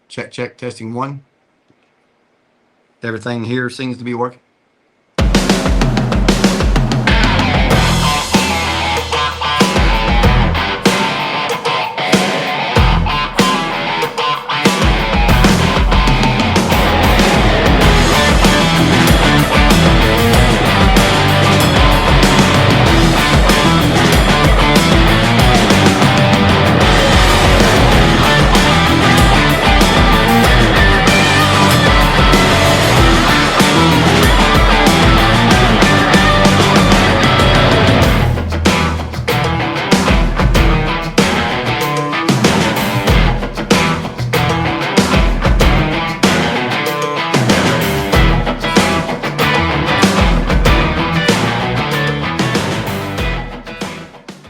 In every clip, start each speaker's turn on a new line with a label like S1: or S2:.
S1: Check, check, testing one. Everything here seems to be working.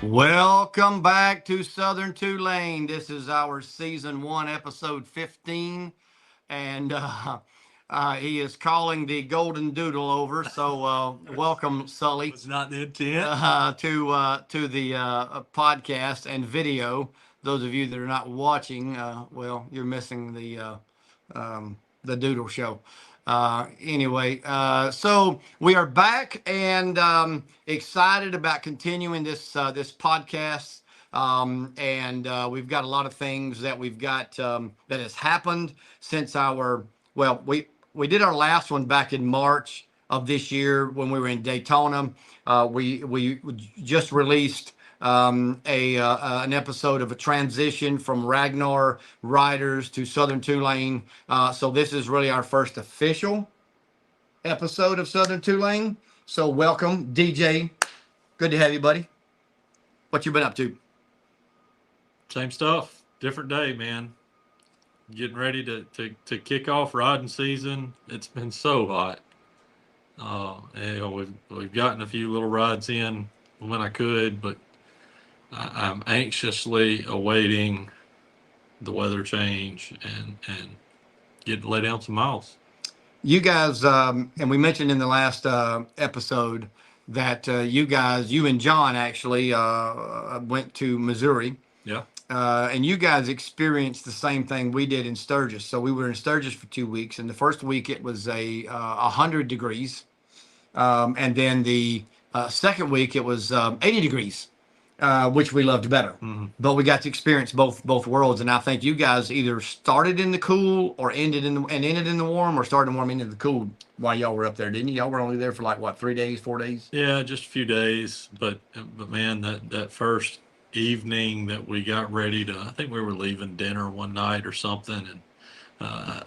S1: Welcome back to Southern Tulane. This is our season 1, episode 15, and he is calling the Golden Doodle over. So welcome, Sully.
S2: It's not the intent.
S1: To the podcast and video. Those of you that are not watching, well, you're missing the Doodle Show. Anyway, so we are back and excited about continuing this podcast. And we've got a lot of things that we've got that has happened since we did our last one back in March of this year when we were in Daytona. We just released an episode of a transition from Ragnar Riders to Southern Tulane. So this is really our first official episode of Southern Tulane. So welcome, DJ. Good to have you, buddy. What you been up to?
S2: Same stuff. Different day, man. Getting ready to kick off riding season. It's been so hot. We've gotten a few little rides in when I could, but I'm anxiously awaiting the weather change and get to lay down some miles.
S1: You guys, and we mentioned in the last episode that you and John actually went to Missouri.
S2: Yeah.
S1: And you guys experienced the same thing we did in Sturgis. So we were in Sturgis for 2 weeks, and the first week it was 100 degrees, and then the second week it was 80 degrees, which we loved better.
S2: Mm-hmm.
S1: But we got to experience both worlds, and I think you guys either started in the cool or ended in the warm, or started warm into the cool while y'all were up there, didn't you? Y'all were only there for like what, 3 days, 4 days?
S2: Yeah, just a few days. But man, that first evening that we got ready to, I think we were leaving dinner one night or something, and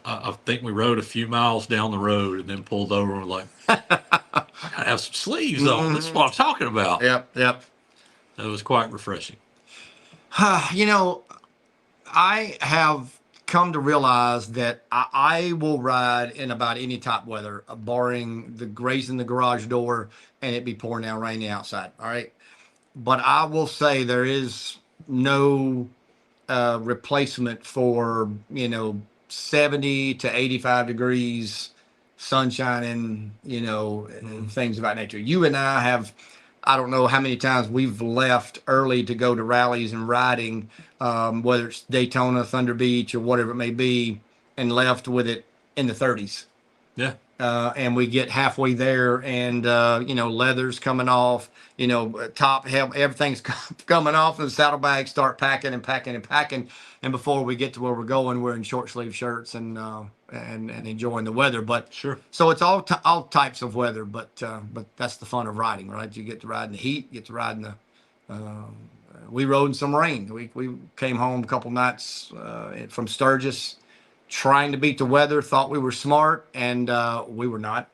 S2: I think we rode a few miles down the road and then pulled over and were like, I gotta have some sleeves on. This is what I'm talking about.
S1: Yep.
S2: It was quite refreshing.
S1: You know, I have come to realize that I will ride in about any type of weather, barring the grazing the garage door and it be pouring down raining outside. All right. But I will say there is no replacement for, 70 to 85 degrees, sunshine, and things of that nature. You and I have, I don't know how many times we've left early to go to rallies and riding, whether it's Daytona, Thunder Beach, or whatever it may be, and left with it in the 30s.
S2: Yeah.
S1: And we get halfway there and, leather's coming off, top, everything's coming off, and the saddlebags start packing. And before we get to where we're going, we're in short sleeve shirts and enjoying the weather. But
S2: sure.
S1: So it's all types of weather, but that's the fun of riding, right? You get to ride in the heat, you get to ride in the, we rode in some rain. We came home a couple nights from Sturgis, trying to beat the weather, thought we were smart, and we were not.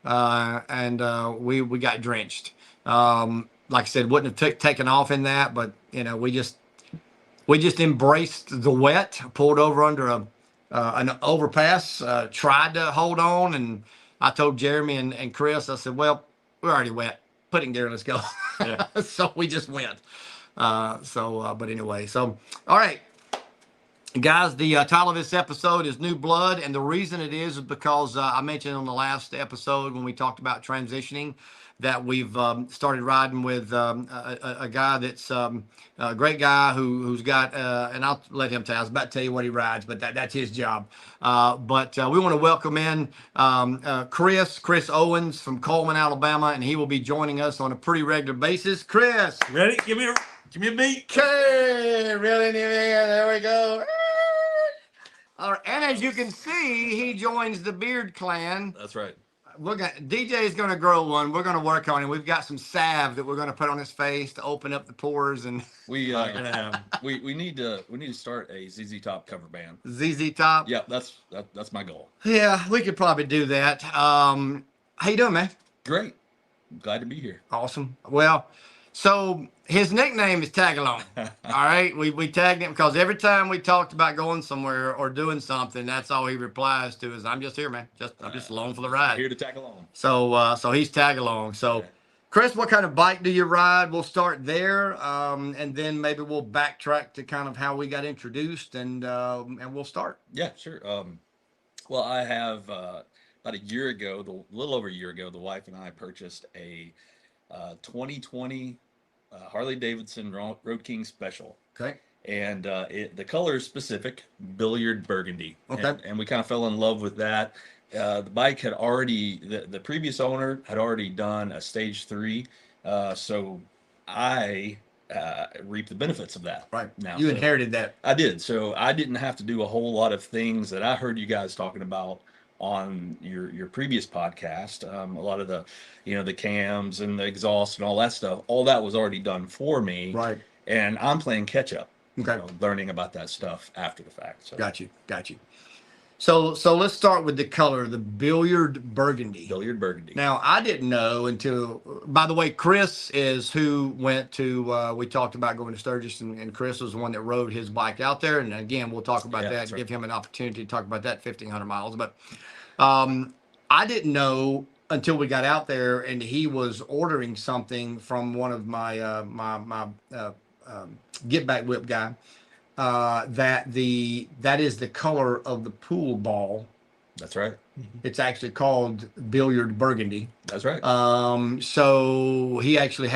S1: We got drenched. Like I said, wouldn't have taken off in that, but we just embraced the wet, pulled over under an overpass, tried to hold on, and I told Jeremy and Chris, I said, well, we're already wet. Put it in gear, let's go.
S2: Yeah.
S1: So we just went. But anyway, so all right. Guys, the title of this episode is New Blood, and the reason it is because I mentioned on the last episode when we talked about transitioning that we've started riding with a guy that's a great guy who's got, and I'll let him tell. I was about to tell you what he rides, but that's his job. But we want to welcome in Chris Owens from Coleman, Alabama, and he will be joining us on a pretty regular basis. Chris,
S2: Ready? Give me a beat.
S1: okay, really, there we go. All right, and as you can see, he joins the Beard Clan.
S2: That's right.
S1: DJ is gonna grow one. We're gonna work on it. We've got some salve that we're gonna put on his face to open up the pores, and
S3: We
S2: Not gonna happen.
S3: we need to start a ZZ Top cover band.
S1: ZZ Top.
S3: Yeah, that's my goal.
S1: Yeah, we could probably do that. How you doing, man?
S3: Great, glad to be here.
S1: Awesome. Well, so his nickname is Tagalong. All right, we tagged him because every time we talked about going somewhere or doing something, that's all he replies to is, "I'm just here, man. I'm just along for the ride."
S3: Here to tag along.
S1: So he's Tagalong. So,
S3: Okay.
S1: Chris, what kind of bike do you ride? We'll start there, and then maybe we'll backtrack to kind of how we got introduced, and we'll start.
S3: Yeah, sure. Well, I have about a year ago, little over a year ago, the wife and I purchased a 2020 Harley Davidson Road King Special.
S1: Okay.
S3: And the color is specific, billiard burgundy.
S1: Okay.
S3: And we kind of fell in love with that. The bike had already, the previous owner had already done a stage 3. So I reaped the benefits of that.
S1: Right.
S3: Now,
S1: You
S3: so
S1: inherited that.
S3: I did. So I didn't have to do a whole lot of things that I heard you guys talking about on your previous podcast. A lot of the, the cams and the exhaust and all that stuff, all that was already done for me.
S1: Right.
S3: And I'm playing catch up.
S1: Okay.
S3: Learning about that stuff after the fact. So
S1: Got you. So let's start with the color, the billiard burgundy.
S3: billiard burgundy.
S1: Now, I didn't know until, by the way, Chris is who went to, we talked about going to Sturgis, and Chris was the one that rode his bike out there. And again, we'll talk about
S3: Yeah,
S1: that,
S3: that's right.
S1: give him an opportunity to talk about that 1,500 miles. But I didn't know until we got out there and he was ordering something from one of my, get back whip guy. That is the color of the pool ball.
S3: That's right.
S1: It's actually called billiard burgundy.
S3: That's right.
S1: So he actually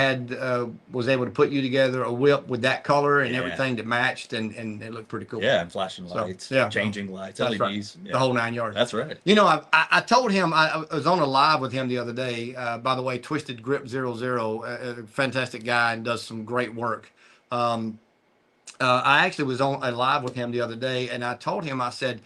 S1: was able to put you together a whip with that color and
S3: Yeah.
S1: everything that matched, and it looked pretty cool.
S3: Yeah, and flashing
S1: So,
S3: lights,
S1: yeah.
S3: changing lights,
S1: That's right.
S3: LEDs. Yeah.
S1: The whole 9 yards.
S3: That's right.
S1: You know, I told him, I was on a live with him the other day. By the way, Twisted Grip 00, a fantastic guy and does some great work. I actually was on a live with him the other day, and I told him, I said,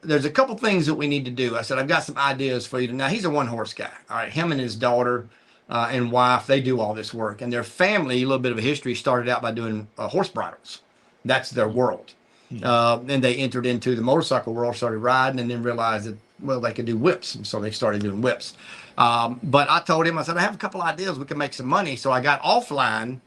S1: there's a couple things that we need to do. I said, I've got some ideas for you. Now, he's a one-horse guy. All right, him and his daughter and wife, they do all this work. And their family, a little bit of a history, started out by doing horse bridles. That's their world. Then they entered into the motorcycle world, started riding, and then realized that, well, they could do whips. And so they started doing whips. But I told him, I said, I have a couple ideas. We can make some money. So I got offline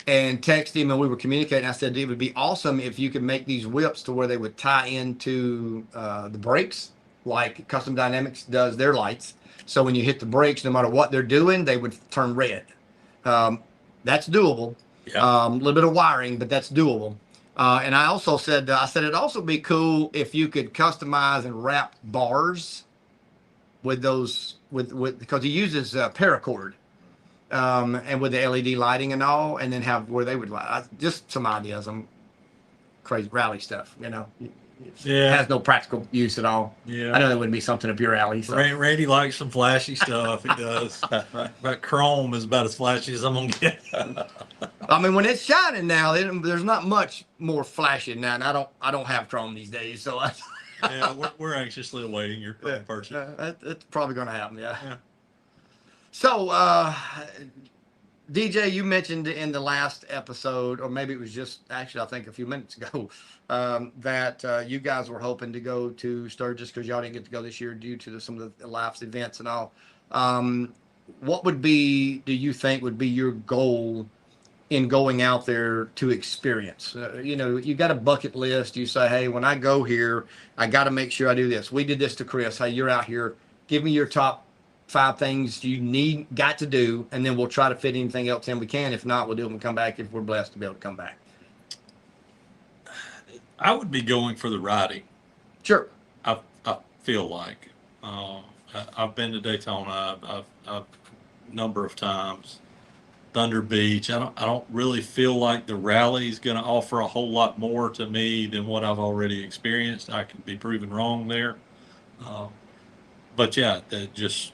S1: and texted him, and we were communicating. I said, it would be awesome if you could make these whips to where they would tie into the brakes, like Custom Dynamics does their lights. So when you hit the brakes, no matter what they're doing, they would turn red. That's doable.
S3: Yeah.
S1: A little bit of wiring, but that's doable. And I also said, it'd also be cool if you could customize and wrap bars with those, because he uses paracord. And with the LED lighting and all, and then have where they would just some ideas on crazy rally stuff,
S2: Yeah.
S1: It has no practical use at all.
S2: Yeah.
S1: I know that wouldn't be something up your alley. So.
S2: Randy likes some flashy stuff. He does. But chrome is about as flashy as I'm gonna get.
S1: I mean, when it's shining now, there's not much more flashy now, and I don't have chrome these days, so
S2: Yeah, we're anxiously awaiting your purchase.
S1: it's probably going to happen. Yeah.
S2: Yeah.
S1: So, DJ, you mentioned in the last episode, or maybe it was just actually, I think a few minutes ago, that you guys were hoping to go to Sturgis because y'all didn't get to go this year due to some of the life's events and all. What do you think would be your goal in going out there to experience? You got a bucket list. You say, hey, when I go here, I got to make sure I do this. We did this to Chris. Hey, you're out here. Give me your top 5 things you got to do, and then we'll try to fit anything else in we can. If not, we'll do it and come back if we're blessed to be able to come back.
S2: I would be going for the riding.
S1: Sure.
S2: I feel like I've been to Daytona. I've number of times. Thunder Beach. I don't really feel like the rally is going to offer a whole lot more to me than what I've already experienced. I can be proven wrong there. Uh, but yeah, that just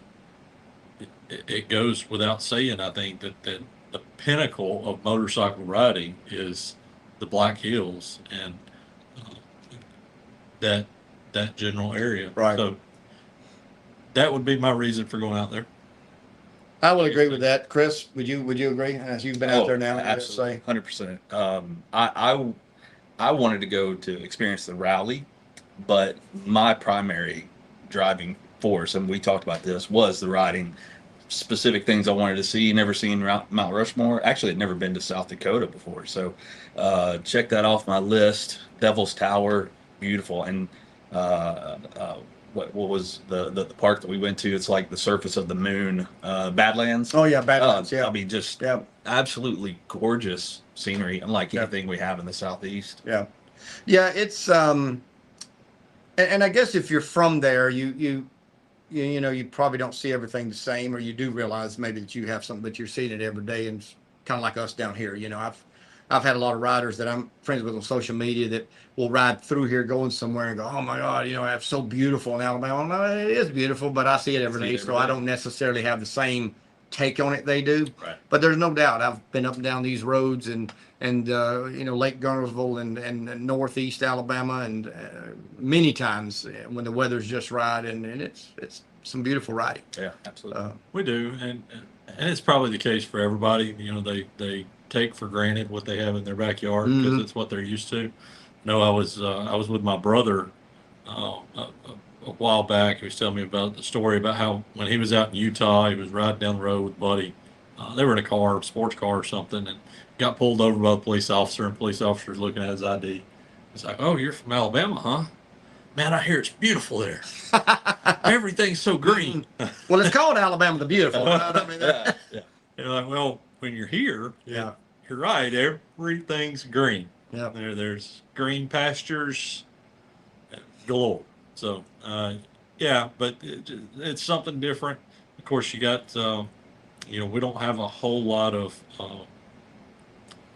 S2: it goes without saying. I think that the pinnacle of motorcycle riding is the Black Hills and uh, that that general area.
S1: Right.
S2: So that would be my reason for going out there.
S1: I will agree with that. Chris, would you agree? As you've been out there now,
S3: absolutely, 100%. I wanted to go to experience the rally, but my primary driving force, and we talked about this, was the riding. Specific things I wanted to see. Never seen Mount Rushmore. Actually, I'd never been to South Dakota before, so check that off my list. Devil's Tower, beautiful, and what was the park that we went to? It's like the surface of the moon, Badlands.
S1: Oh yeah, Badlands. Yeah,
S3: I mean, just
S1: yeah,
S3: absolutely gorgeous scenery, unlike anything we have in the southeast.
S1: yeah, yeah. It's and I guess if you're from there, you know, you probably don't see everything the same, or you do realize maybe that you have something, but you're seeing it every day, and it's kind of like us down here. You know, I've had a lot of riders that I'm friends with on social media that will ride through here going somewhere and go, oh my God, you know, it's so beautiful in Alabama. No, it is beautiful, but I see it every day, so I don't necessarily have the same take on it they do.
S3: Right.
S1: But there's no doubt I've been up and down these roads and you know, Lake Garnersville and northeast Alabama, and many times when the weather's just right, and it's some beautiful riding.
S3: Yeah, absolutely.
S2: We do, and it's probably the case for everybody. You know, they take for granted what they have in their backyard because it's what they're used to. No, I was with my brother a while back. He was telling me about the story about how when he was out in Utah, he was riding down the road with a buddy. They were in a car, sports car or something, and got pulled over by the police officer, and police officer's looking at his ID. He's like, "Oh, you're from Alabama, huh? Man, I hear it's beautiful there. Everything's so green."
S1: Well, it's called Alabama the Beautiful. Right? I mean,
S3: Yeah, yeah.
S2: You're like, well, when you're here,
S1: Yeah.
S2: you're right. Everything's green.
S1: Yeah.
S2: There's green pastures galore. So, yeah, but it's something different. Of course, you got, you know, we don't have a whole lot of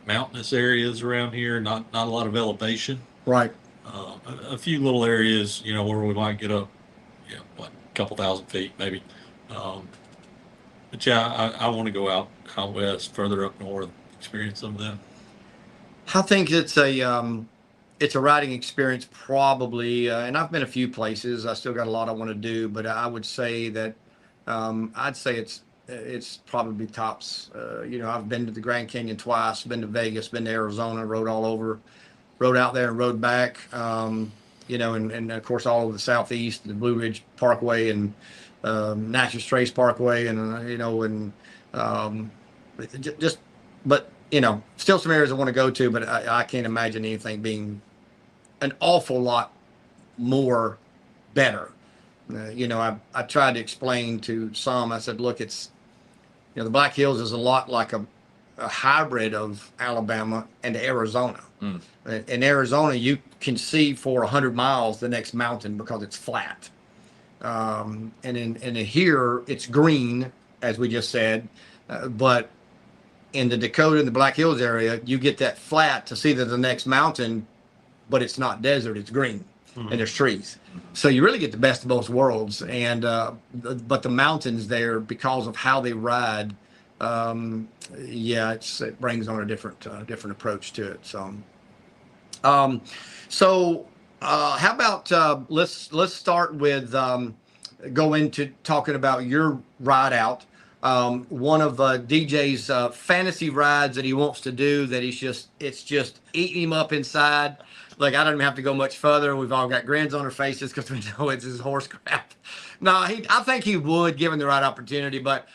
S2: mountainous areas around here. Not a lot of elevation.
S1: Right.
S2: A few little areas, you know, where we might get up, you know, what, a couple thousand feet maybe. But yeah, I want to go out west, further up north, experience some of that.
S1: I think it's a riding experience probably, and I've been a few places. I still got a lot I want to do, but I would say that I'd say it's probably tops. You know, I've been to the Grand Canyon twice, been to Vegas, been to Arizona, rode all over, rode out there and rode back. You know, and of course all over the southeast, the Blue Ridge Parkway and Natchez Trace Parkway, and you know, and just, but you know, still some areas I want to go to, but I can't imagine anything being an awful lot more better. You know, I tried to explain to some, I said, look, it's, you know, the Black Hills is a lot like a hybrid of Alabama and Arizona. In Arizona, you can see for 100 miles the next mountain because it's flat. And in here, it's green, as we just said, but in the Dakota and the Black Hills area, you get that flat to see that the next mountain, but it's not desert, it's green, and there's trees. So you really get the best of both worlds. And but the mountains there, because of how they ride, yeah, it brings on a different approach to it. So, how about let's start with go into talking about your ride out. One of DJ's fantasy rides that he wants to do that it's just eating him up inside. Like, I don't even have to go much further. We've all got grins on our faces because we know it's his horse crap. No, I think he would, given the right opportunity, but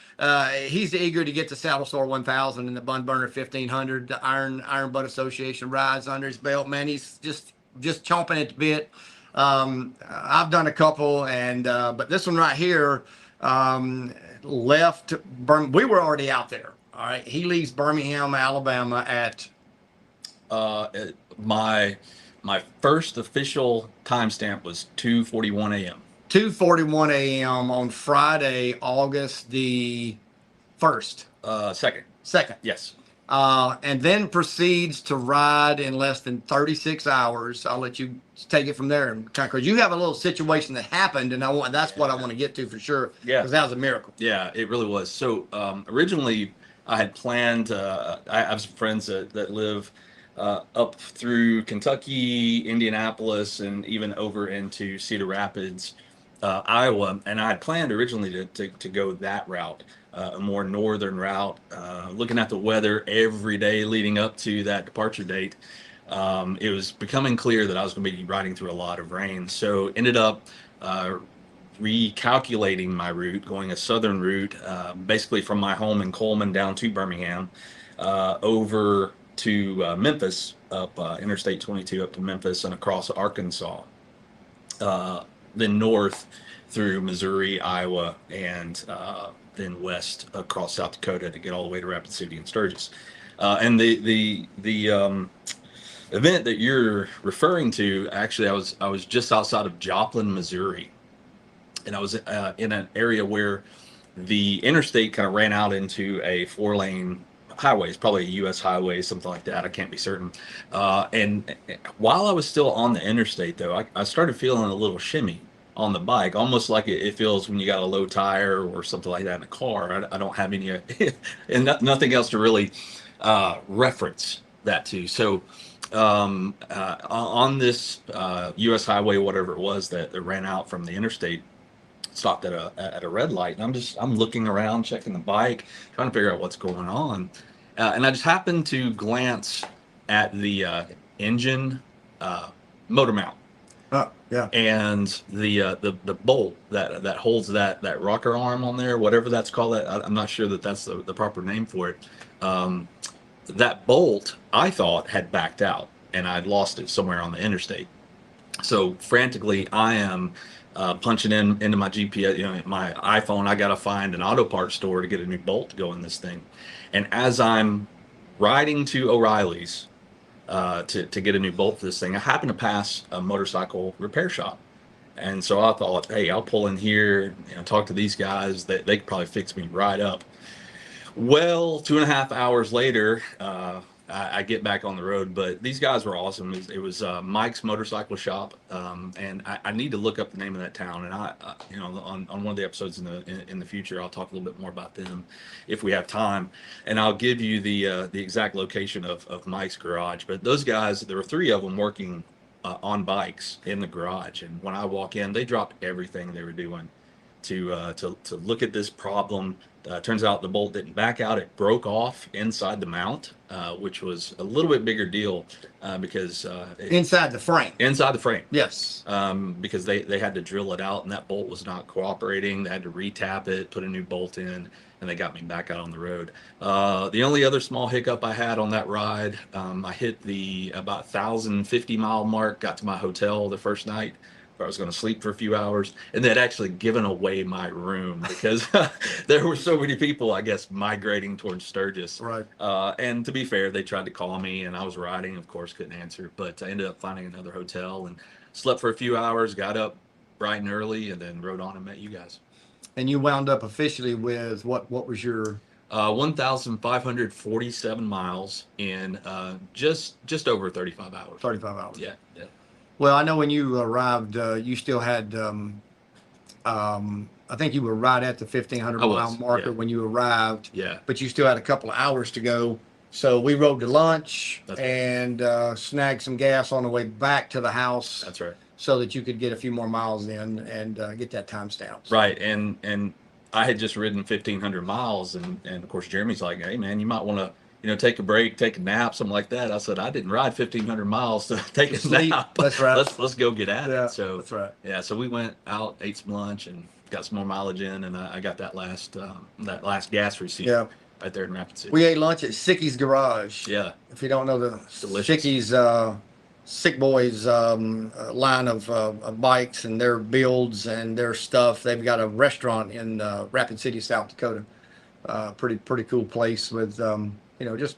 S1: he's eager to get the Saddle Sore 1000 and the Bun Burner 1500, the Iron Butt Association rides under his belt. Man, he's just chomping at the bit. I've done a couple, and but this one right here, left we were already out there. All right, he leaves Birmingham, Alabama at
S3: my first official timestamp was 2:41 a.m.
S1: 2:41 a.m. on Friday, August the first?
S3: Second.
S1: Second.
S3: Yes.
S1: And then proceeds to ride in less than 36 hours. I'll let you take it from there. And because you have a little situation that happened, and that's what I want to get to for sure.
S3: Yeah.
S1: Because that was a miracle.
S3: Yeah, it really was. So originally, I had planned. I have some friends that live up through Kentucky, Indianapolis, and even over into Cedar Rapids, Iowa. And I had planned originally to go that route, a more northern route. Looking at the weather every day leading up to that departure date, it was becoming clear that I was going to be riding through a lot of rain. So ended up recalculating my route, going a southern route, basically from my home in Coleman down to Birmingham, over to Memphis, up Interstate 22 up to Memphis and across Arkansas, then north through Missouri, Iowa, and then west across South Dakota to get all the way to Rapid City and Sturgis. And the event that you're referring to, actually, I was just outside of Joplin, Missouri. And I was in an area where the interstate kind of ran out into a 4-lane highway. It's probably a U.S. highway, something like that. I can't be certain. And while I was still on the interstate, though, I started feeling a little shimmy on the bike, almost like it feels when you got a low tire or something like that in a car. I don't have any, and nothing else to really reference that to. So on this U.S. highway, whatever it was that ran out from the interstate, stopped at a red light, and I'm looking around, checking the bike, trying to figure out what's going on, and I just happened to glance at the engine motor mount.
S1: Oh, yeah.
S3: And the bolt that holds that rocker arm on there, whatever that's called, I'm not sure that's the proper name for it. That bolt, I thought, had backed out, and I'd lost it somewhere on the interstate. So frantically, I am punching into my GPS, my iPhone. I got to find an auto parts store to get a new bolt to go in this thing. And as I'm riding to O'Reilly's to get a new bolt for this thing, I happened to pass a motorcycle repair shop. And so I thought, hey, I'll pull in here, talk to these guys. They could probably fix me right up. Well, 2.5 hours later, I get back on the road, but these guys were awesome. It was Mike's Motorcycle Shop, and I need to look up the name of that town. And on one of the episodes in the future, I'll talk a little bit more about them if we have time, and I'll give you the exact location of Mike's garage. But those guys, there were 3 of them working on bikes in the garage, and when I walk in, they dropped everything they were doing to look at this problem. Turns out the bolt didn't back out; it broke off inside the mount, which was a little bit bigger deal because
S1: Inside the frame.
S3: Inside the frame,
S1: Yes.
S3: because they had to drill it out, and that bolt was not cooperating. They had to retap it, put a new bolt in, and they got me back out on the road. The only other small hiccup I had on that ride, I hit the about 1,050 mile mark. Got to my hotel the first night. I was going to sleep for a few hours, and they'd actually given away my room because there were so many people, I guess, migrating towards Sturgis.
S1: Right.
S3: And to be fair, they tried to call me, and I was riding, of course, couldn't answer, but I ended up finding another hotel and slept for a few hours, got up bright and early, and then rode on and met you guys.
S1: And you wound up officially with what was your
S3: 1,547 miles in just over 35 hours.
S1: 35 hours?
S3: Yeah.
S1: Well, I know when you arrived, you still had, I think you were right at the 1,500 mile marker when you arrived.
S3: Yeah.
S1: But you still had a couple of hours to go. So we rode to lunch.
S3: That's
S1: and snagged some gas on the way back to the house.
S3: That's right.
S1: So that you could get a few more miles in and get that time stamped.
S3: Right. And I had just ridden 1,500 miles, and of course Jeremy's like, hey man, you might want to take a break, take a nap, something like that. I said, I didn't ride 1,500 miles to take a nap.
S1: That's right.
S3: Let's go get at
S1: Yeah,
S3: it. So
S1: that's right.
S3: Yeah, so we went out, ate some lunch, and got some more mileage in, and I got that last gas receipt.
S1: Yeah.
S3: Right there in Rapid City.
S1: We ate lunch at Sicky's Garage.
S3: Yeah.
S1: If you don't know the
S3: Delicious.
S1: Sicky's Sick Boys line of bikes and their builds and their stuff, they've got a restaurant in Rapid City, South Dakota. Pretty cool place with just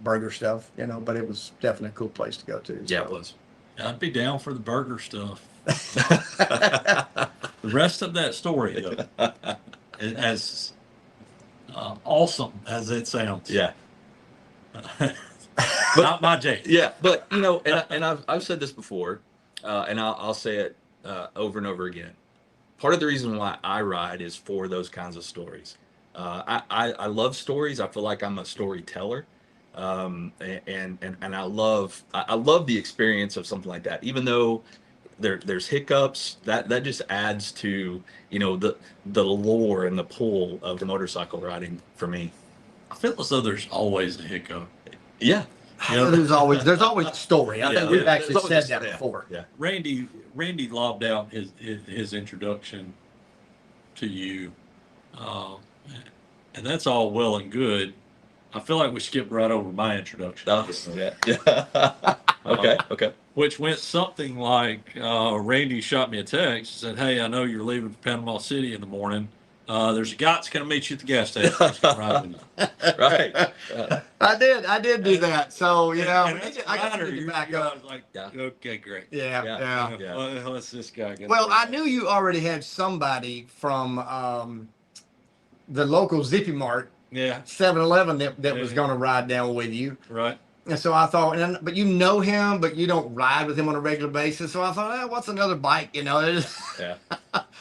S1: burger stuff, but it was definitely a cool place to go to.
S3: Yeah, it was.
S2: I'd be down for the burger stuff. The rest of that story, though, as awesome as it sounds.
S3: Yeah.
S2: Not my jam.
S3: Yeah, but and I've said this before, and I'll say it over and over again. Part of the reason why I ride is for those kinds of stories. I love stories. I feel like I'm a storyteller, and I love the experience of something like that. Even though there's hiccups, that just adds to the lore and the pull of the motorcycle riding for me.
S2: I feel as though there's always a hiccup.
S3: Yeah.
S1: There's always a story. I think we've
S3: Yeah.
S1: actually said that before.
S3: Yeah.
S2: Randy lobbed out his introduction to you, and that's all well and good. I feel like we skipped right over my introduction.
S3: Yeah. Okay.
S2: Which went something like, Randy shot me a text, said, "Hey, I know you're leaving for Panama City in the morning. There's a guy that's going to meet you at the gas station." He's gonna ride with you."
S3: Right.
S1: I did do that. So
S2: And that's
S1: I got
S2: Ryder,
S1: to
S2: you
S1: back
S2: I
S1: up.
S2: was like,
S3: Yeah.
S2: okay, great.
S1: Yeah.
S3: Yeah.
S2: Well, let's this guy get.
S1: Well, I knew you already had somebody from the local Zippy Mart,
S2: Yeah,
S1: 7-Eleven that was
S2: Yeah.
S1: going to ride down with you.
S2: right.
S1: And so I thought, but you know him, but you don't ride with him on a regular basis. So I thought, what's another bike?
S3: Yeah.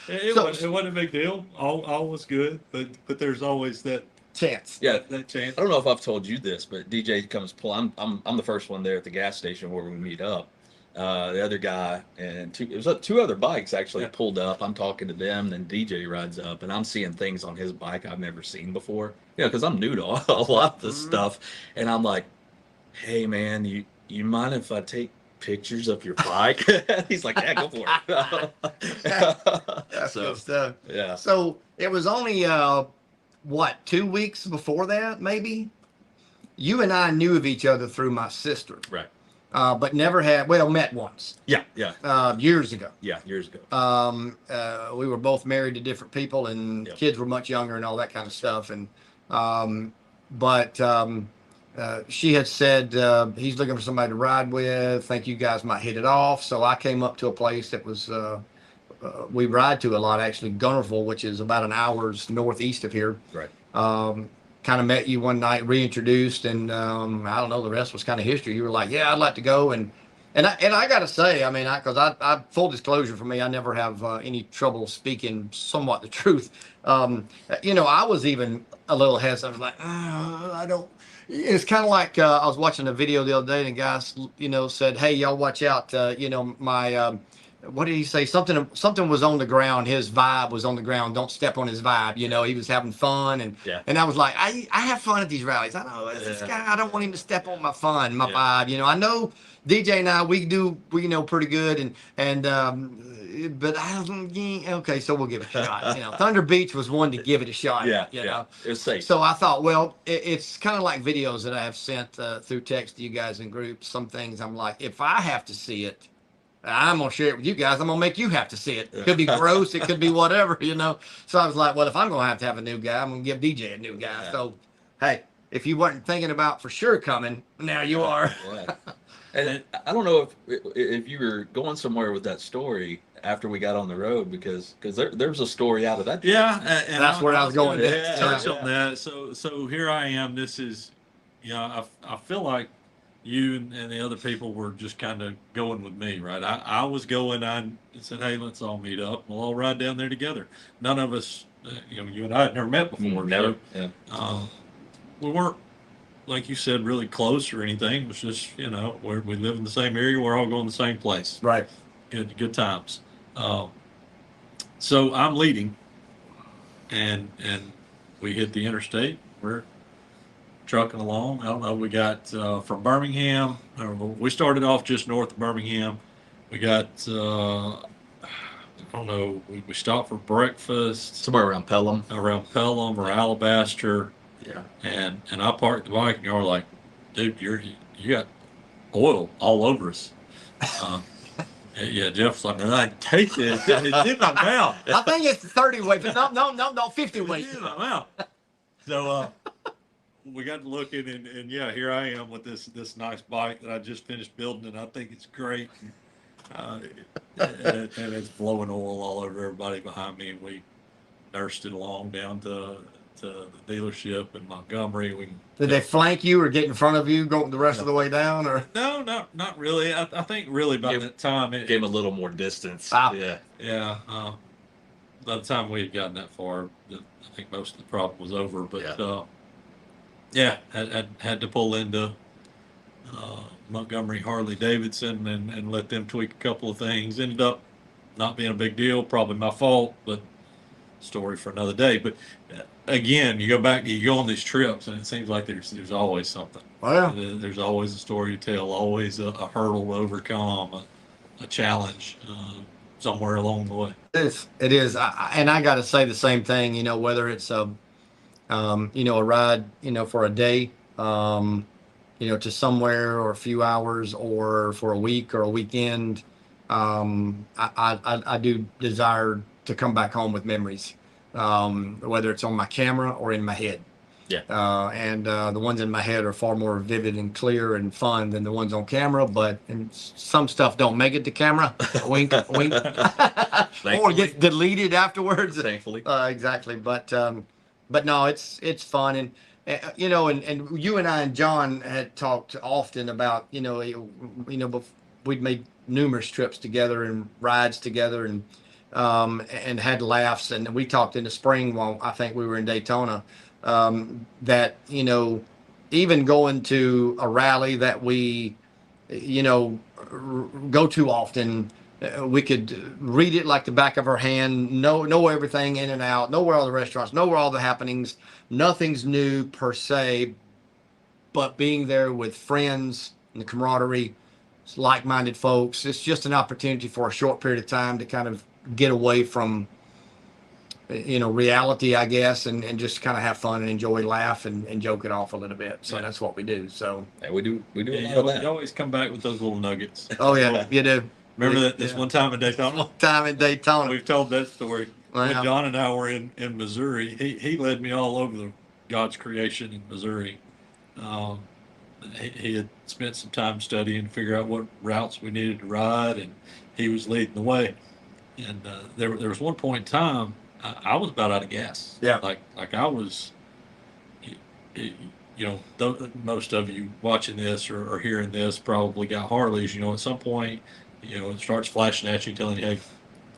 S2: It wasn't a big deal. All was good, but there's always that
S1: chance.
S3: Yeah.
S2: that chance.
S3: I don't know if I've told you this, but DJ comes pull. I'm the first one there at the gas station where we meet up. The other guy and two other bikes actually
S2: Yeah.
S3: pulled up. I'm talking to them, then DJ rides up, and I'm seeing things on his bike I've never seen before. Because I'm new to a lot of this stuff, and I'm like, "Hey man, you mind if I take pictures of your bike?" He's like, "Yeah, go for it."
S1: That's
S3: So,
S1: good stuff.
S3: yeah.
S1: So it was only 2 weeks before that, maybe. You and I knew of each other through my sister,
S3: Right.
S1: but never met once
S3: Yeah.
S1: years ago.
S3: Yeah. Years ago.
S1: We were both married to different people, and
S3: Yep.
S1: kids were much younger and all that kind of stuff. And she had said he's looking for somebody to ride with. Think you guys might hit it off. So I came up to a place that was we ride to a lot, actually, Gunnerville, which is about an hour's northeast of here.
S3: Right.
S1: Kind of met you one night, reintroduced, and I don't know, the rest was kind of history. You were like, "Yeah, I'd like to go," and I got to say, I mean, because I full disclosure for me, I never have any trouble speaking somewhat the truth. I was even a little hesitant. I was like, I don't. It's kind of like I was watching a video the other day, and the guy, said, "Hey, y'all watch out. My what did he say? Something was on the ground. His vibe was on the ground. Don't step on his vibe." He was having fun, and I was like, I have fun at these rallies. I know this guy. I don't want him to step on my fun, my vibe. I know DJ and I, we do pretty good, but I don't. Okay, so we'll give it a shot. Thunder Beach was one to give it a shot.
S3: Yeah. It was safe.
S1: So I thought, well, it's kind of like videos that I have sent through text to you guys in groups. Some things I'm like, if I have to see it, I'm gonna share it with you guys. I'm gonna make you have to see it. It could be gross. It could be whatever. So I was like, well, if I'm gonna have a new guy, I'm gonna give DJ a new guy.
S3: Yeah.
S1: So, hey, if you weren't thinking about for sure coming, now you are.
S3: Yeah. And I don't know if you were going somewhere with that story after we got on the road, because there was a story out of that.
S2: Yeah, and
S1: That's where I was going.
S3: Yeah.
S2: touch on that. So here I am. This is, I feel like you and the other people were just kind of going with me, right? I was going. I said, "Hey, let's all meet up. We'll all ride down there together." None of us, you and I had never met before.
S3: Never.
S2: So,
S3: Yeah.
S2: we weren't, like you said, really close or anything. It was just, we live in the same area. We're all going to the same place.
S1: Right.
S2: Good times. So I'm leading, and we hit the interstate. We're trucking along. I don't know. We got from Birmingham. We started off just north of Birmingham. We got I don't know. We stopped for breakfast
S3: Somewhere around Pelham.
S2: or Alabaster,
S3: Yeah.
S2: and I parked the bike, and y'all were like, "Dude, you got oil all over us." Yeah, Jeff's like, "I taste it. It's in my mouth."
S1: I think it's 30 weight, but no, 50 weight.
S2: It's in my mouth. So we got to looking, and yeah, here I am with this nice bike that I just finished building, and I think it's great. And it's blowing oil all over everybody behind me, and we nursed it along down to the dealership in Montgomery.
S1: Did they flank you or get in front of you going the rest of the way down? Or
S2: No, not really. I think really by that time
S3: Gave him a little more distance.
S1: Wow.
S3: Yeah.
S2: yeah. By the time we had gotten that far, I think most of the problem was over. But yeah, had to pull into Montgomery Harley Davidson and let them tweak a couple of things. Ended up not being a big deal, probably my fault, but story for another day. But again, you go on these trips, and it seems like there's always something.
S1: well,
S2: There's always a story to tell, always a hurdle to overcome, a challenge somewhere along the way.
S1: it is. And I got to say the same thing. You know, whether it's a ride, for a day, to somewhere or a few hours, or for a week or a weekend. I do desire to come back home with memories, whether it's on my camera or in my head.
S3: Yeah.
S1: And the ones in my head are far more vivid and clear and fun than the ones on camera. But and some stuff don't make it to camera. Wink, wink. Or get deleted afterwards.
S3: Thankfully.
S1: Exactly. But no, it's fun. And and you and I and John had talked often about we'd made numerous trips together and rides together and had laughs. And we talked in the spring while I think we were in Daytona, that, even going to a rally that we, go to often, we could read it like the back of our hand, know everything in and out, know where all the restaurants, know where all the happenings, nothing's new per se, but being there with friends and the camaraderie, like-minded folks, it's just an opportunity for a short period of time to kind of get away from reality, I guess, and just kind of have fun and enjoy, laugh and joke it off a little bit. So that's what we do. So
S3: yeah, we do a
S2: Yeah,
S3: lot of that.
S2: you always come back with those little nuggets.
S1: oh yeah, you do.
S2: Remember that this
S1: Yeah.
S2: one time in Daytona?
S1: Time in Daytona.
S2: We've told that story.
S1: Wow.
S2: When John and I were in Missouri, he led me all over God's creation in Missouri. He had spent some time studying to figure out what routes we needed to ride, and he was leading the way. And there was one point in time I was about out of gas.
S1: Yeah.
S2: Like I was, most of you watching this or hearing this probably got Harleys. At some point, it starts flashing at you, telling you, hey,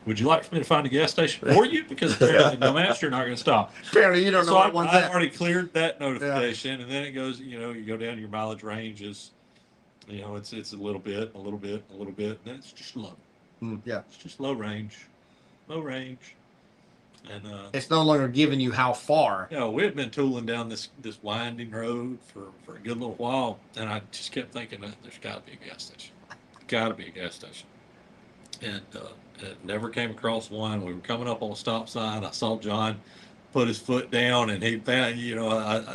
S2: would you like for me to find a gas station for you? Because apparently, dumbass, you're not going to stop.
S1: Apparently, you don't know
S2: So
S1: what one's
S2: I've
S1: at.
S2: already cleared that notification, and then it goes, you go down to your mileage range is, it's a little bit, a little bit, a little bit, and then it's just low.
S1: Yeah.
S2: It's just low range. And
S1: It's no longer giving you how far.
S2: we had been tooling down this winding road for a good little while, and I just kept thinking that there's got to be a gas station. Got to be a gas station. And it never came across one. We were coming up on a stop sign. I saw John put his foot down, and he found,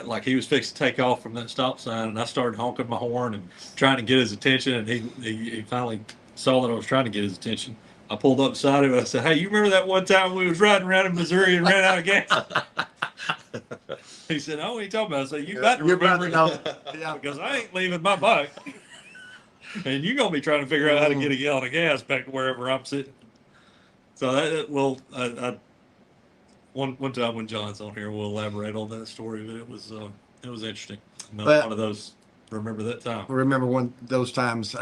S2: like he was fixing to take off from that stop sign, and I started honking my horn and trying to get his attention, and he finally saw that I was trying to get his attention. I pulled up beside him and I said, hey, you remember that one time we was riding around in Missouri and ran out of gas? He said, oh, what are you talking about? I said, you got to remember
S1: Yeah.
S2: because I ain't leaving my bike. And you're going to be trying to figure out how to get a gallon of gas back to wherever I'm sitting. So one time when John's on here, we'll elaborate on that story, but it was interesting. One of those, remember that time.
S1: Remember those times.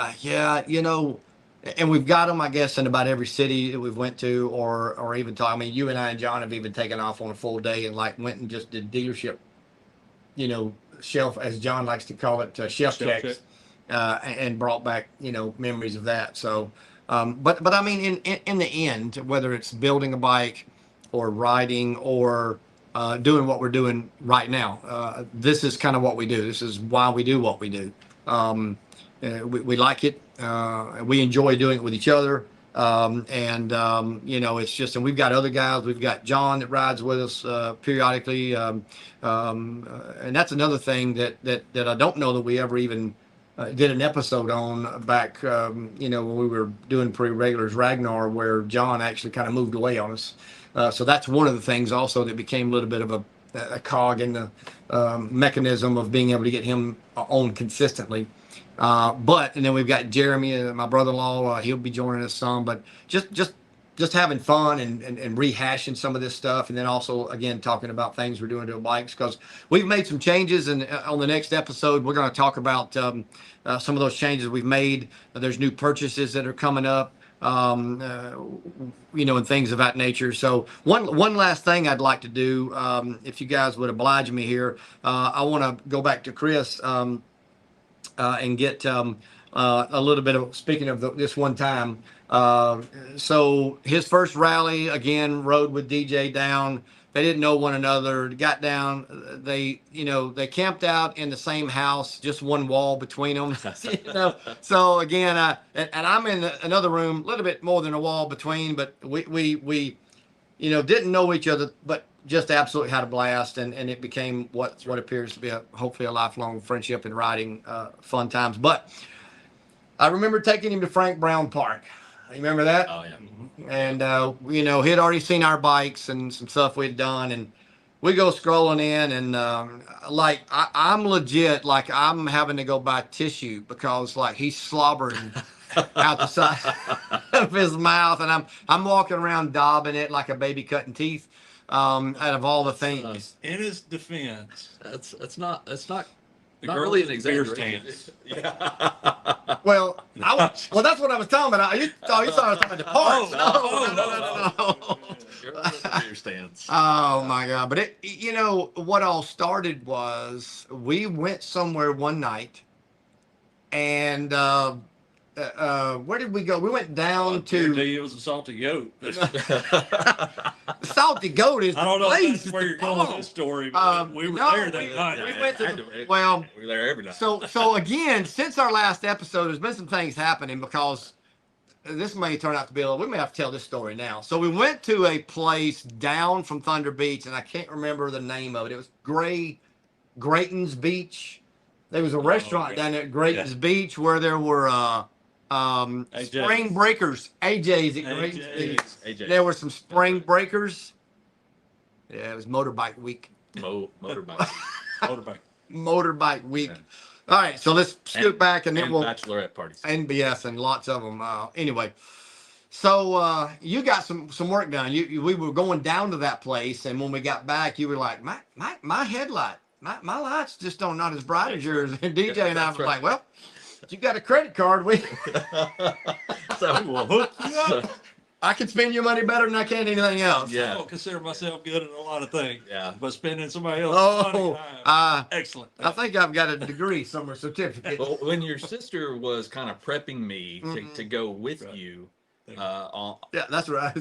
S1: And we've got them, I guess, in about every city that we've went to, or even talk. I mean, you and I and John have even taken off on a full day and went and just did dealership, shelf, as John likes to call it, shelf checks, and brought back, memories of that. So, but I mean, in the end, whether it's building a bike or riding or doing what we're doing right now, this is kind of what we do. This is why we do what we do. We like it. We enjoy doing it with each other. It's just, and we've got other guys. We've got John that rides with us periodically. And that's another thing that I don't know that we ever even did an episode on back, when we were doing pre-regulars Ragnar, where John actually kind of moved away on us. So that's one of the things also that became a little bit of a cog in the mechanism of being able to get him on consistently. And then we've got Jeremy, my brother-in-law. He'll be joining us some, but just just having fun and rehashing some of this stuff, and then also again talking about things we're doing to the bikes, because we've made some changes, and on the next episode we're going to talk about some of those changes we've made. There's new purchases that are coming up, and things of that nature. So one last thing I'd like to do, if you guys would oblige me here, I want to go back to Chris and get a little bit of, speaking of this one time. So his first rally, again, rode with DJ down. They didn't know one another. Got down. They camped out in the same house, just one wall between them. So again, and I'm in another room, a little bit more than a wall between, but we didn't know each other, but just absolutely had a blast, and it became what appears to be hopefully a lifelong friendship and riding fun times. But I remember taking him to Frank Brown Park. You remember that?
S3: Oh yeah.
S1: And he had already seen our bikes and some stuff we'd done, and we go scrolling in, and I'm legit, like I'm having to go buy tissue because like he's slobbering out the side of his mouth, and I'm walking around daubing it like a baby cutting teeth. Out of all the things,
S2: In his defense,
S3: That's not
S2: the
S3: not
S2: girl
S3: really an
S2: with the beer
S3: exaggeration.
S2: stance.
S3: Yeah.
S1: well, that's what I was talking about. You thought I was talking about the parts. No.
S3: Girl with the beer stands.
S1: Oh my God! But what all started was we went somewhere one night, and where did we go? We went down to
S2: It was a salty goat.
S1: Salty Goat. Is
S2: I don't
S1: the
S2: know if
S1: place.
S2: that's where you're going with this story, but we were
S1: no,
S2: there that night.
S1: we went to
S3: had to-
S1: well.
S3: We're there every night.
S1: So again, since our last episode, there's been some things happening, because this may turn out to be we may have to tell this story now. So we went to a place down from Thunder Beach, and I can't remember the name of it. It was Grayton's Beach. There was a restaurant down there at Grayton's Beach where there were
S2: AJ's.
S1: spring breakers. AJ's at Grayton's Beach.
S3: AJ.
S1: There were some spring breakers. Yeah, it was motorbike week.
S3: Motorbike.
S2: Motorbike.
S1: Motorbike week.
S3: Yeah.
S1: All right, so let's scoot back, and then
S3: And
S1: we'll
S3: bachelorette parties.
S1: NBS and lots of them. Anyway, so you got some work done. We were going down to that place, and when we got back, you were like, my headlight, my lights just not as bright as yours. And DJ and I
S3: That's
S1: were
S3: right.
S1: like, well, you got a credit card,
S3: So,
S2: We'll hook you up.
S1: I can spend your money better than I can anything else.
S2: I
S3: yeah.
S2: don't consider myself good at a lot of things,
S3: Yeah.
S2: but spending somebody else's money,
S1: Oh,
S2: excellent.
S1: I think I've got a degree somewhere, certificate.
S3: Well, when your sister was kind of prepping me
S1: Mhm.
S3: to go with
S2: Right.
S3: you, on
S1: Yeah, that's right.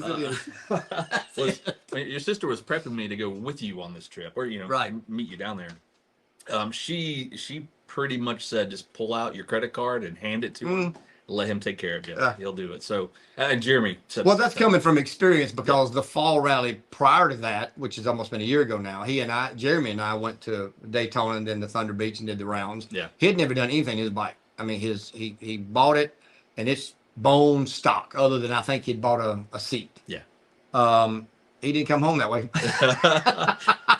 S3: when your sister was prepping me to go with you on this trip, or
S1: Right.
S3: meet you down there. She pretty much said, just pull out your credit card and hand it to him. Let him take care of you.
S1: Yeah.
S3: He'll do it. So, and Jeremy said,
S1: Well, that's coming from experience, because the fall rally prior to that, which has almost been a year ago now, Jeremy and I went to Daytona and then to Thunder Beach and did the rounds.
S3: Yeah.
S1: He had never done anything to his bike. I mean, he bought it, and it's bone stock, other than I think he'd bought a seat.
S3: Yeah.
S1: He didn't come home that way.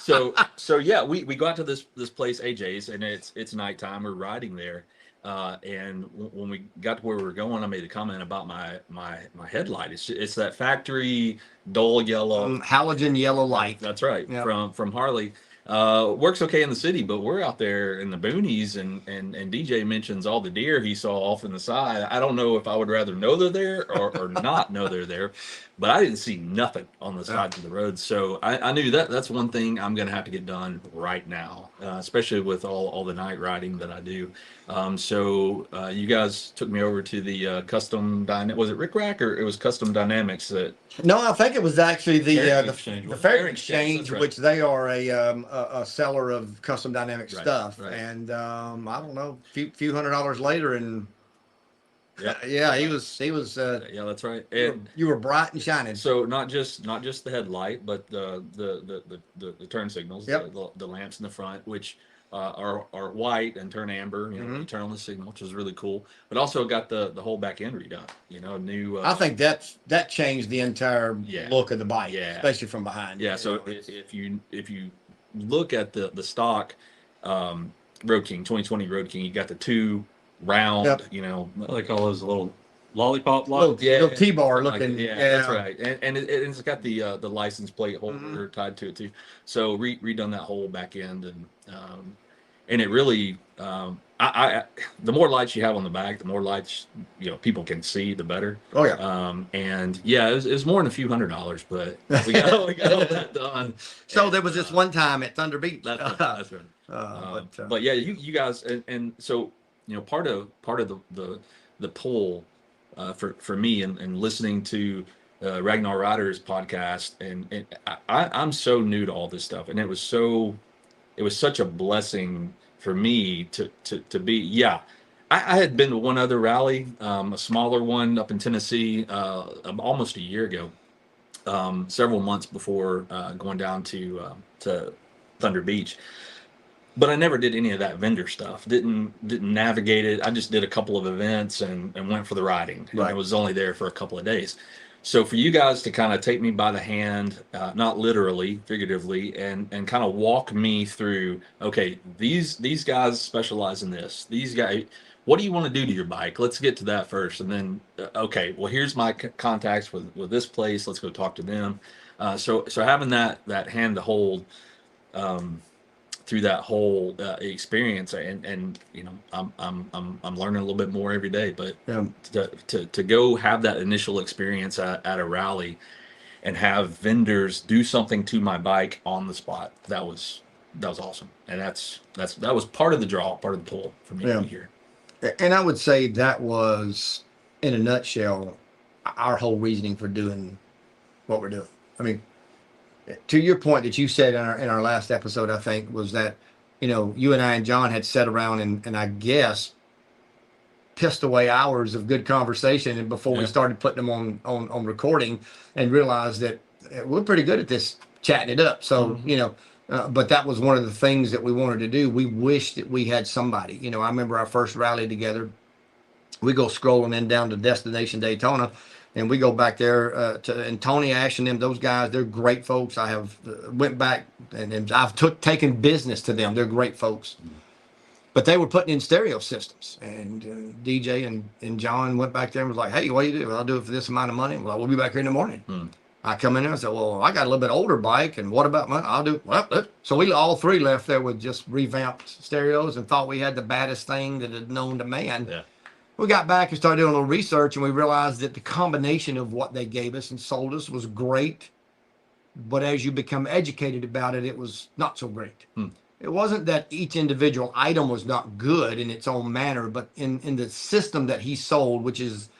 S3: so yeah, we go out to this place, AJ's, and it's nighttime. We're riding there, and when we got to where we were going, I made a comment about my headlight. It's that factory dull yellow,
S1: Halogen yellow light.
S3: That's right,
S1: Yep.
S3: from Harley. Works okay in the city, but we're out there in the boonies, and DJ mentions all the deer he saw off in the side. I don't know if I would rather know they're there or not know they're there, but I didn't see nothing on the sides of the road. So I knew that's one thing I'm going to have to get done right now, especially with all the night riding that I do. So you guys took me over to the custom was it Rick Rack, or it was Custom Dynamics that?
S1: No, I think it was actually the
S2: Fairing
S1: the
S2: Exchange.
S1: Fairing
S3: Exchange,
S1: Exchange,
S3: that's right.
S1: which they are a seller of custom dynamic
S3: Right,
S1: stuff.
S3: right.
S1: And I don't know, few $100s later, and
S3: Yeah.
S1: he was
S3: Yeah, that's right. And
S1: you were bright and shining.
S3: so not just the headlight, but the turn signals,
S1: Yep.
S3: the lamps in the front, which are white and turn amber. You
S1: Mhm.
S3: turn on the signal, which is really cool. But also got the whole back end redone. New.
S1: I think that changed the entire
S3: Yeah.
S1: look of the bike,
S3: Yeah.
S1: especially from behind.
S3: Yeah. So if you look at the stock Road King 2020 Road King, you got the two round.
S1: Yep.
S2: What do they call those little lollipop
S1: Little,
S2: lights.
S1: little T-bar
S3: something like that.
S1: looking.
S3: Yeah,
S1: Yeah.
S3: that's right. And it's got the license plate holder tied to it too. So redone that whole back end, and it really the more lights you have on the back, the more lights people can see, the better.
S1: Oh yeah.
S3: And yeah, it was more than a few $100s, but we got all that done.
S1: So
S3: And,
S1: there was this one time at Thunder Beach.
S3: that's right. That's right. But yeah, you guys, and so part of the pull for me and listening to Ragnar Ryder's podcast, and I'm so new to all this stuff, and it was such a blessing for me to be. Yeah, I had been to one other rally, a smaller one up in Tennessee, almost a year ago, several months before going down to Thunder Beach. But I never did any of that vendor stuff. Didn't navigate it. I just did a couple of events and went for the riding. And I was only there for a couple of days. So for you guys to kind of take me by the hand, not literally, figuratively, and kind of walk me through, okay, these guys specialize in this. These guys, what do you want to do to your bike? Let's get to that first, and then okay, well here's my contacts with this place. Let's go talk to them. So having that hand to hold. Through that whole experience, and I'm learning a little bit more every day. But to go have that initial experience at a rally and have vendors do something to my bike on the spot, that was awesome, and that was part of the draw, part of the pull for me to be here.
S1: And I would say that was, in a nutshell, our whole reasoning for doing what we're doing. I mean, to your point that you said in our last episode, I think, was that, you and I and John had sat around and I guess pissed away hours of good conversation, and before we started putting them on recording, and realized that we're pretty good at this chatting it up. So, but that was one of the things that we wanted to do. We wished that we had somebody. I remember our first rally together. We go scrolling in down to Destination Daytona, and we go back there and Tony Ash and them, those guys, they're great folks. I have went back and I've taken business to them. They're great folks. But they were putting in stereo systems, and DJ and John went back there and was like, hey, what do you do? Well, I'll do it for this amount of money. Well, we'll be back here in the morning. I come in there and said, well, I got a little bit older bike, and what about money? I'll do, well, so we all three left there with just revamped stereos and thought we had the baddest thing that had known to man.
S3: Yeah.
S1: We got back and started doing a little research, and we realized that the combination of what they gave us and sold us was great. But as you become educated about it, it was not so great. It wasn't that each individual item was not good in its own manner, but in the system that he sold, which is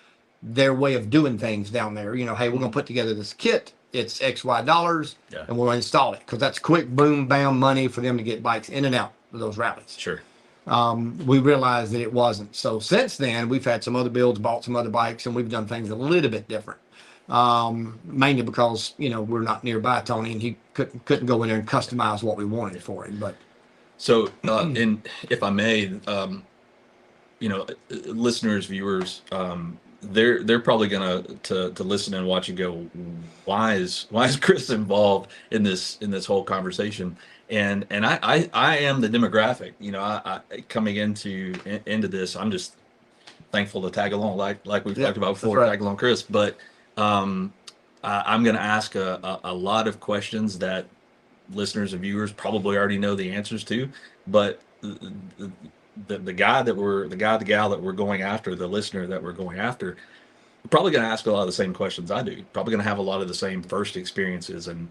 S1: their way of doing things down there. Hey, we're going to put together this kit. It's XY dollars, and we're going to install it, because that's quick, boom, bam money for them to get bikes in and out of those rallies.
S3: Sure.
S1: We realized that it wasn't. So since then, we've had some other builds, bought some other bikes, and we've done things a little bit different. Mainly because, we're not nearby Tony, and he couldn't go in there and customize what we wanted for him. But
S3: so, and if I may, listeners, viewers, they're probably gonna to listen and watch and go, why is Chris involved in this whole conversation? And I am the demographic. I coming into this, I'm just thankful to tag along, like we've talked about before, tag along Chris. But I'm going to ask a lot of questions that listeners and viewers probably already know the answers to. But the guy, the gal that we're going after, the listener that we're going after, probably going to ask a lot of the same questions I do. Probably going to have a lot of the same first experiences and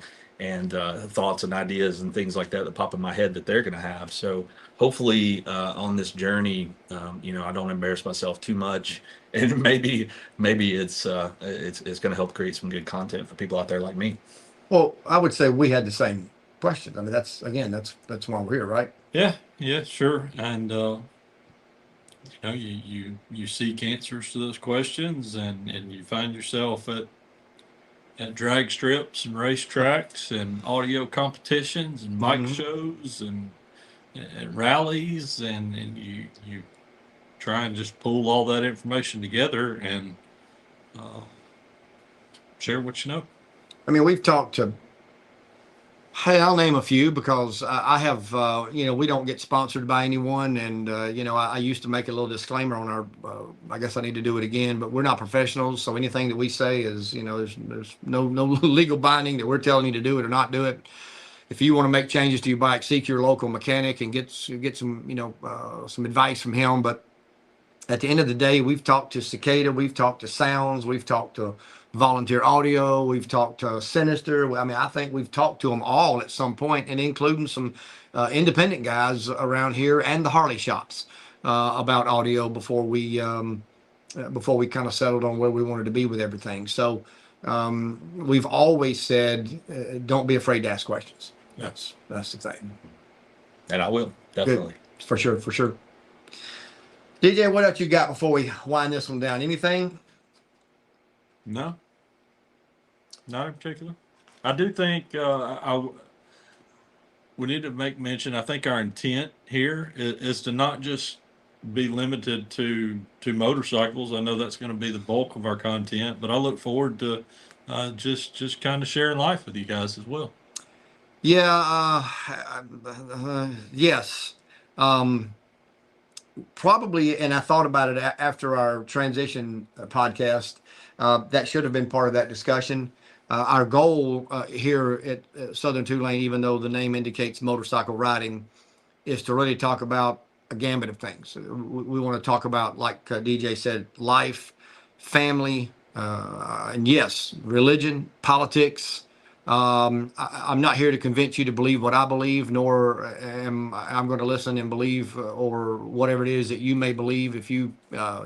S3: thoughts and ideas and things like that pop in my head that they're going to have. So hopefully on this journey, I don't embarrass myself too much, and maybe it's going to help create some good content for people out there like me.
S1: Well, I would say we had the same question. I mean, that's why we're here, right?
S2: Yeah, sure. And you seek answers to those questions, and you find yourself at drag strips and race tracks and audio competitions and bike shows and rallies, and you try and just pull all that information together and share what you know.
S1: I mean, we've talked to Hey, I'll name a few because I have, we don't get sponsored by anyone. And, I used to make a little disclaimer on our, I guess I need to do it again, but we're not professionals. So anything that we say is, there's no legal binding that we're telling you to do it or not do it. If you want to make changes to your bike, seek your local mechanic and get some, some advice from him. But at the end of the day, we've talked to Cicada, we've talked to Sounds, we've talked to Volunteer Audio, we've talked to Sinister. I mean, I think we've talked to them all at some point, and including some independent guys around here and the Harley shops about audio before we kind of settled on where we wanted to be with everything. So we've always said, don't be afraid to ask questions. That's the thing.
S3: And I will, definitely.
S1: Good. For sure, for sure. DJ, what else you got before we wind this one down? Anything?
S2: No, not in particular. I do think we need to make mention. I think our intent here is to not just be limited to motorcycles. I know that's going to be the bulk of our content, but I look forward to just kind of sharing life with you guys as well.
S1: Yeah. Yes. Probably, and I thought about it after our transition podcast. That should have been part of that discussion. Our goal here at Southern Two Lane, even though the name indicates motorcycle riding, is to really talk about a gambit of things. We want to talk about, like DJ said, life, family, and yes, religion, politics. I'm not here to convince you to believe what I believe, nor am I'm going to listen and believe or whatever it is that you may believe if you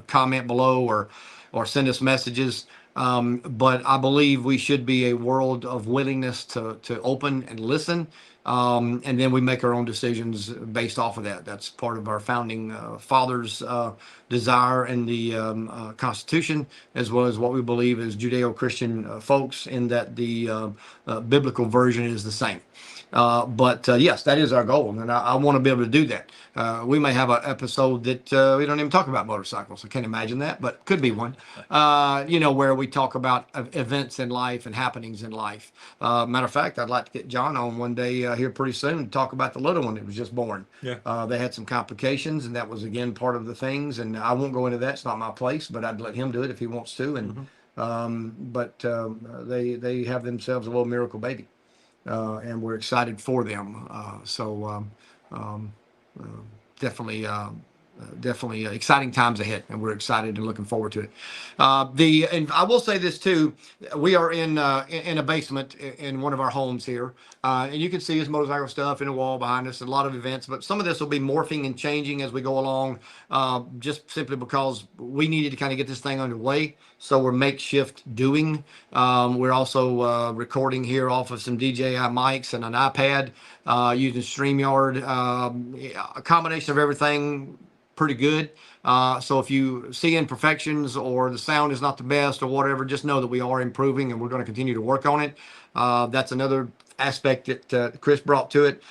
S1: comment below or send us messages. But I believe we should be a world of willingness to open and listen. And then we make our own decisions based off of that. That's part of our founding fathers' desire and the Constitution, as well as what we believe as Judeo-Christian folks, in that the biblical version is the same. But yes, that is our goal, and I want to be able to do that. We may have an episode that we don't even talk about motorcycles. I can't imagine that, but could be one. Where we talk about events in life and happenings in life. Matter of fact, I'd like to get John on one day here pretty soon to talk about the little one that was just born.
S2: Yeah.
S1: They had some complications, and that was again part of the things. And I won't go into that; it's not my place. But I'd let him do it if he wants to. And they have themselves a little miracle baby. And we're excited for them. Definitely exciting times ahead, and we're excited and looking forward to it. And I will say this too: we are in a basement in one of our homes here, and you can see his motorcycle stuff in the wall behind us. A lot of events, but some of this will be morphing and changing as we go along, just simply because we needed to kind of get this thing underway. So we're makeshift doing. We're also recording here off of some DJI mics and an iPad using StreamYard. A combination of everything. Pretty good. So if you see imperfections or the sound is not the best or whatever, just know that we are improving and we're going to continue to work on it. That's another aspect that Chris brought to it,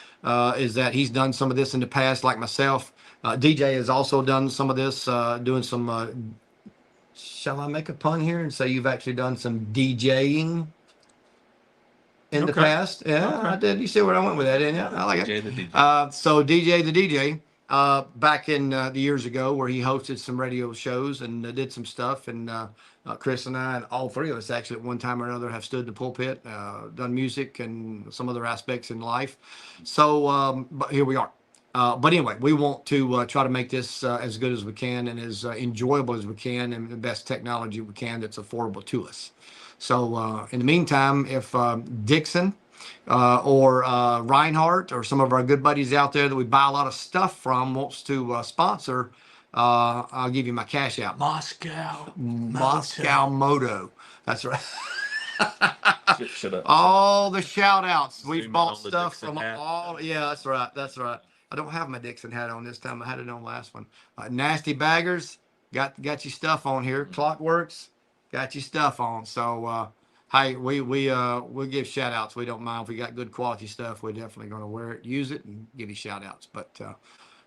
S1: is that he's done some of this in the past, like myself. DJ has also done some of this, doing some, shall I make a pun here and say you've actually done some DJing in the past? Yeah, okay. I did. You see where I went with that, didn't you? I like it.
S3: DJ the DJ.
S1: So DJ the DJ. Back in the years ago, where he hosted some radio shows and did some stuff, and Chris and I, and all three of us actually at one time or another, have stood the pulpit, done music and some other aspects in life. So, but here we are. But anyway, we want to try to make this as good as we can and as enjoyable as we can, and the best technology we can that's affordable to us. So in the meantime, if Dixon or Reinhardt or some of our good buddies out there that we buy a lot of stuff from wants to sponsor, I'll give you my cash out. Moscow Moto. That's right. All the shout outs. We bought stuff from all. Yeah, that's right. That's right. I don't have my Dixon hat on this time. I had it on last one. Nasty Baggers, got your stuff on here. Clockworks, got your stuff on. So hey, we'll give shout outs. We don't mind if we got good quality stuff. We're definitely going to wear it, use it, and give you shout outs. But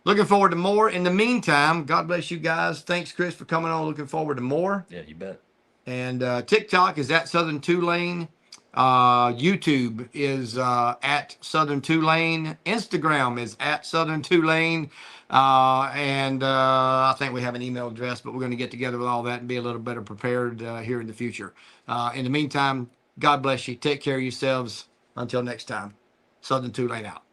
S1: looking forward to more. In the meantime, God bless you guys. Thanks, Chris, for coming on. Looking forward to more.
S3: Yeah, you bet.
S1: And TikTok is at Southern Two Lane. YouTube is at Southern Tulane. Instagram is at Southern Tulane. And I think we have an email address, but we're going to get together with all that and be a little better prepared here in the future. In the meantime, God bless you. Take care of yourselves. Until next time, Southern Tulane out.